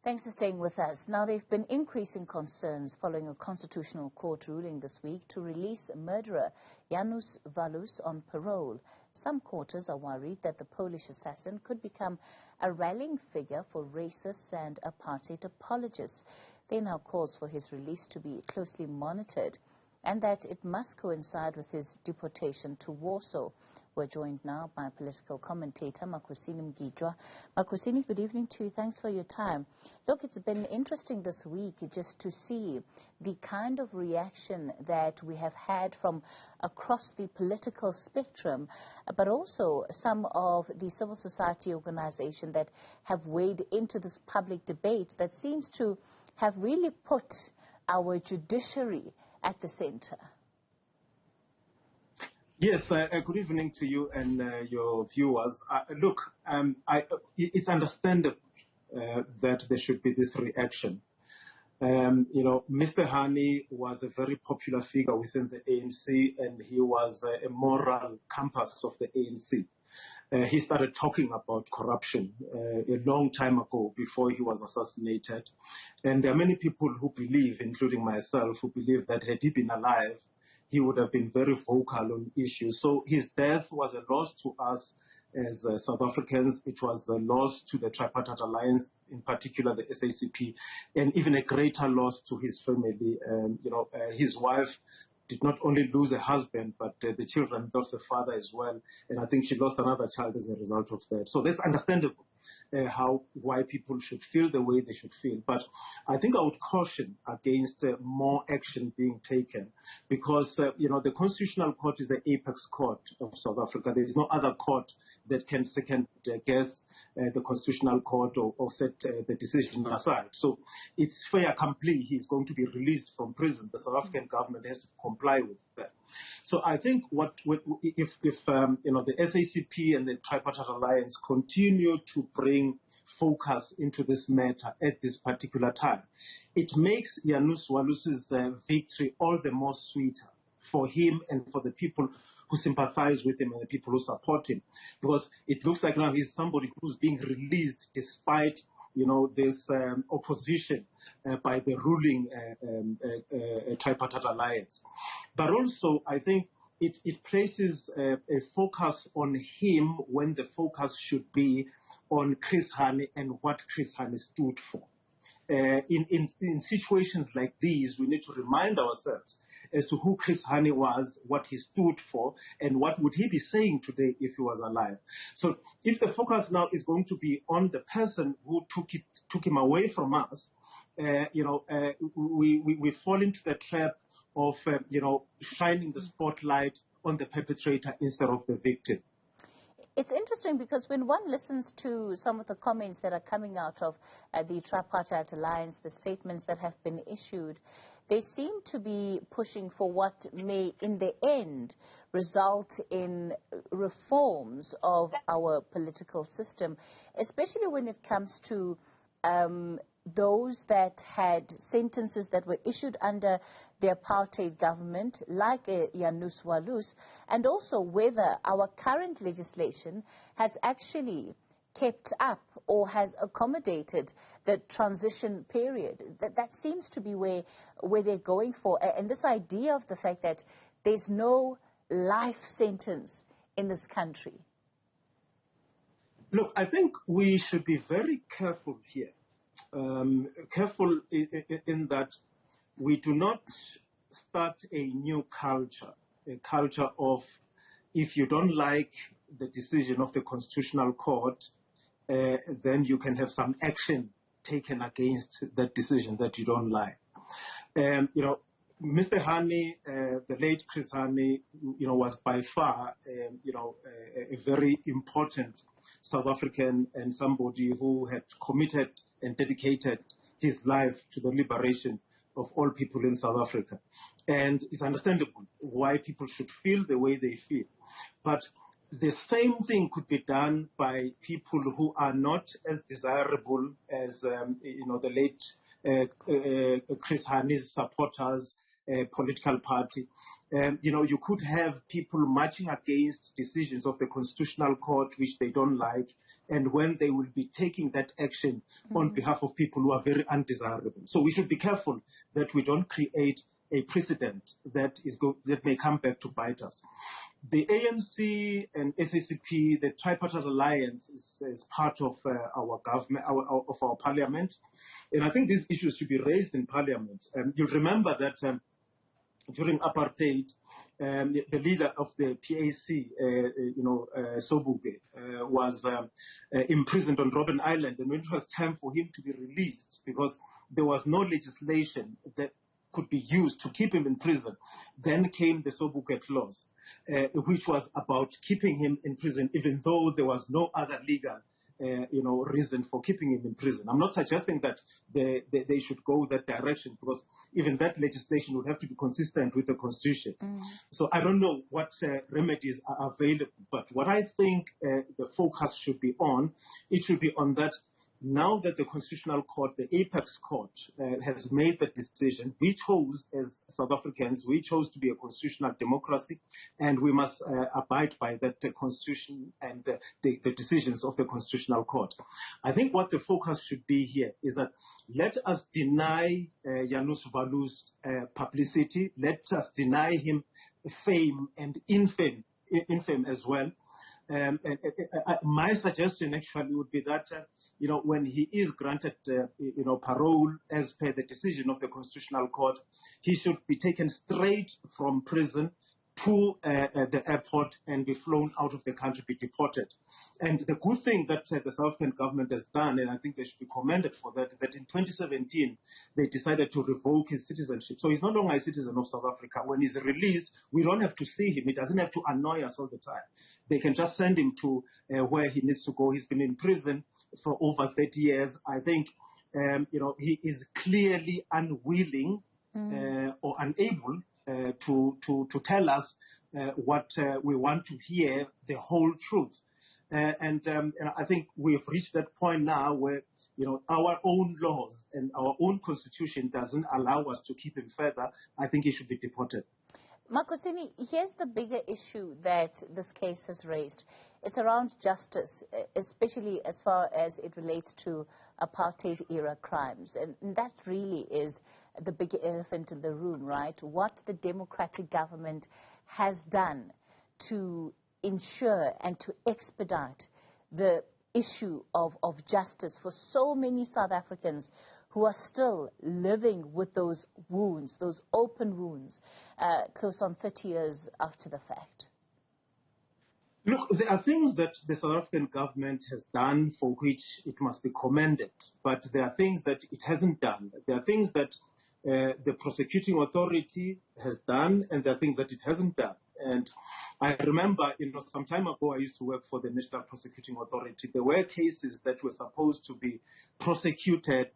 Thanks for staying with us. Now, there have been increasing concerns following a constitutional court ruling this week to release murderer Janusz Walus on parole. Some quarters are worried that the Polish assassin could become a rallying figure for racists and apartheid apologists. They now calls for his release to be closely monitored and that it must coincide with his deportation to Warsaw. We're joined now by political commentator Makhosini Mgitywa. Makhosini, good evening to you. Thanks for your time. Look, it's been interesting this week just to see the kind of reaction that we have had from across the political spectrum, but also some of the civil society organizations that have weighed into this public debate that seems to have really put our judiciary at the center. Yes, good evening to you and your viewers. Look, it's understandable that there should be this reaction. Mr. Hani was a very popular figure within the ANC, and he was a moral compass of the ANC. He started talking about corruption a long time ago, before he was assassinated. And there are many people who believe, including myself, who believe that had he been alive, he would have been very vocal on issues. So his death was a loss to us as South Africans. It was a loss to the Tripartite Alliance, in particular the SACP, and even a greater loss to his family. His wife did not only lose a husband, but the children lost a father as well. And I think she lost another child as a result of that. So that's understandable. Why people should feel the way they should feel. But I think I would caution against more action being taken because, the Constitutional Court is the apex court of South Africa. There is no other court that can second guess the Constitutional Court or set the decision aside. So it's fait accompli. He's going to be released from prison. The South African government has to comply with that. So I think if the SACP and the Tripartite Alliance continue to bring focus into this matter at this particular time, it makes Janusz Walus's victory all the more sweeter for him and for the people who sympathize with him and the people who support him, because it looks like now he's somebody who's being released despite this opposition by the ruling Tripartite Alliance. But also, I think it places a focus on him when the focus should be on Chris Hani and what Chris Hani stood for. In situations like these, we need to remind ourselves as to who Chris Hani was, what he stood for, and what would he be saying today if he was alive. So if the focus now is going to be on the person who took him away from us, we fall into the trap of, shining the spotlight on the perpetrator instead of the victim. It's interesting because when one listens to some of the comments that are coming out of the Tripartite Alliance, the statements that have been issued, they seem to be pushing for what may, in the end, result in reforms of our political system, especially when it comes to those that had sentences that were issued under the apartheid government, like Janusz Walus, and also whether our current legislation has actually kept up or has accommodated the transition period. That seems to be where they're going for. And this idea of the fact that there's no life sentence in this country. Look, I think we should be very careful here. Careful in that we do not start a new culture, a culture of if you don't like the decision of the Constitutional Court, then you can have some action taken against that decision that you don't like. Mr. Hani, the late Chris Hani, was by far, a very important South African and somebody who had committed and dedicated his life to the liberation of all people in South Africa. And it's understandable why people should feel the way they feel. But the same thing could be done by people who are not as desirable as, the late Chris Hani's supporters, political party. You could have people marching against decisions of the Constitutional Court which they don't like, and when they will be taking that action on behalf of people who are very undesirable. So we should be careful that we don't create a precedent that may come back to bite us. The ANC and SACP, the tripartite alliance, is part of our government, of our parliament, and I think these issues should be raised in parliament. You'll remember that during apartheid, the leader of the PAC, Sobukwe, was imprisoned on Robben Island, and when it was time for him to be released, because there was no legislation that could be used to keep him in prison, then came the Sobukwe clause, which was about keeping him in prison, even though there was no other legal reason for keeping him in prison. I'm not suggesting that they should go that direction, because even that legislation would have to be consistent with the Constitution. So I don't know what remedies are available, but what I think the focus should be on, it should be on that now that the Constitutional Court, the Apex Court, has made the decision. We chose, as South Africans, we chose to be a constitutional democracy, and we must abide by that Constitution and the decisions of the Constitutional Court. I think what the focus should be here is that let us deny Janusz Walus publicity. Let us deny him fame and infame as well. My suggestion actually would be that when he is granted, parole as per the decision of the Constitutional Court, he should be taken straight from prison to the airport and be flown out of the country, be deported. And the good thing that the South African government has done, and I think they should be commended for that in 2017, they decided to revoke his citizenship. So he's no longer a citizen of South Africa. When he's released, we don't have to see him. He doesn't have to annoy us all the time. They can just send him to where he needs to go. He's been in prison for over 30 years. I think, he is clearly unwilling or unable to tell us what we want to hear, the whole truth. And I think we've reached that point now where, our own laws and our own constitution doesn't allow us to keep him further. I think he should be deported. Makhosini, here's the bigger issue that this case has raised. It's around justice, especially as far as it relates to apartheid-era crimes. And that really is the big elephant in the room, right? What the democratic government has done to ensure and to expedite the issue of justice for so many South Africans who are still living with those wounds, those open wounds, close on 30 years after the fact. Look, there are things that the South African government has done for which it must be commended, but there are things that it hasn't done. There are things that the prosecuting authority has done, and there are things that it hasn't done. And I remember, some time ago, I used to work for the National Prosecuting Authority. There were cases that were supposed to be prosecuted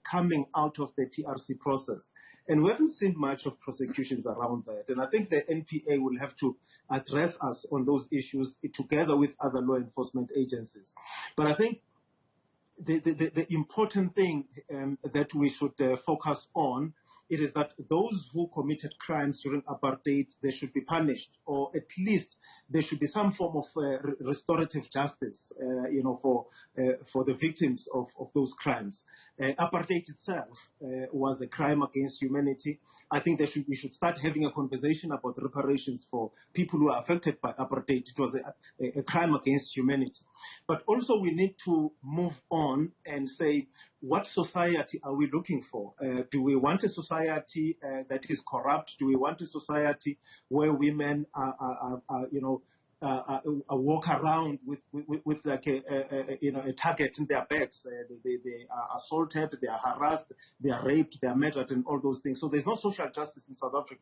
coming out of the TRC process. And we haven't seen much of prosecutions around that. And I think the NPA will have to address us on those issues together with other law enforcement agencies. But I think the important thing that we should focus on, it is that those who committed crimes during apartheid, they should be punished, or at least there should be some form of restorative justice, for the victims of those crimes. Apartheid itself was a crime against humanity. I think we should start having a conversation about reparations for people who are affected by apartheid. It was a crime against humanity. But also we need to move on and say, what society are we looking for? Do we want a society that is corrupt? Do we want a society where women walk around with like a target in their backs? They are assaulted, they are harassed, they are raped, they are murdered, and all those things. So there's no social justice in South Africa.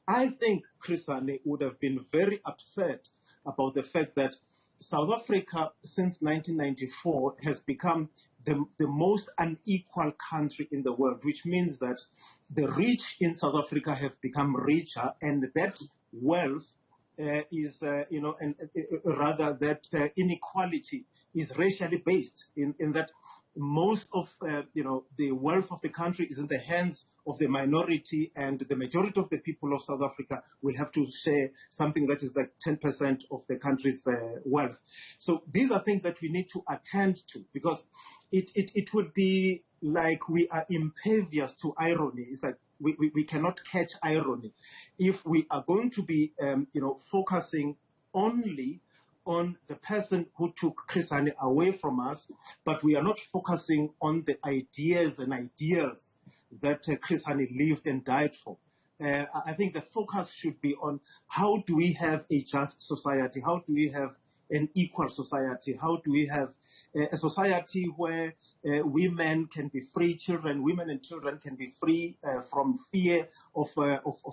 I think Chris Hani would have been very upset about the fact that South Africa, since 1994, has become the most unequal country in the world, which means that the rich in South Africa have become richer, and that wealth is, rather that inequality is racially based in that most of the wealth of the country is in the hands of the minority, and the majority of the people of South Africa will have to share something that is like 10% of the country's wealth. So these are things that we need to attend to, because it would be like we are impervious to irony. It's like we cannot catch irony if we are going to be focusing only on the person who took Chris Hani away from us, but we are not focusing on the ideas and ideals that Chris Hani lived and died for. I think the focus should be on how do we have a just society? How do we have an equal society? How do we have a society where women can be free, women and children can be free from fear of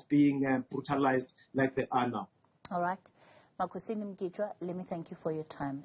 being brutalized like they are now? All right. Makhosini Mgitywa, let me thank you for your time.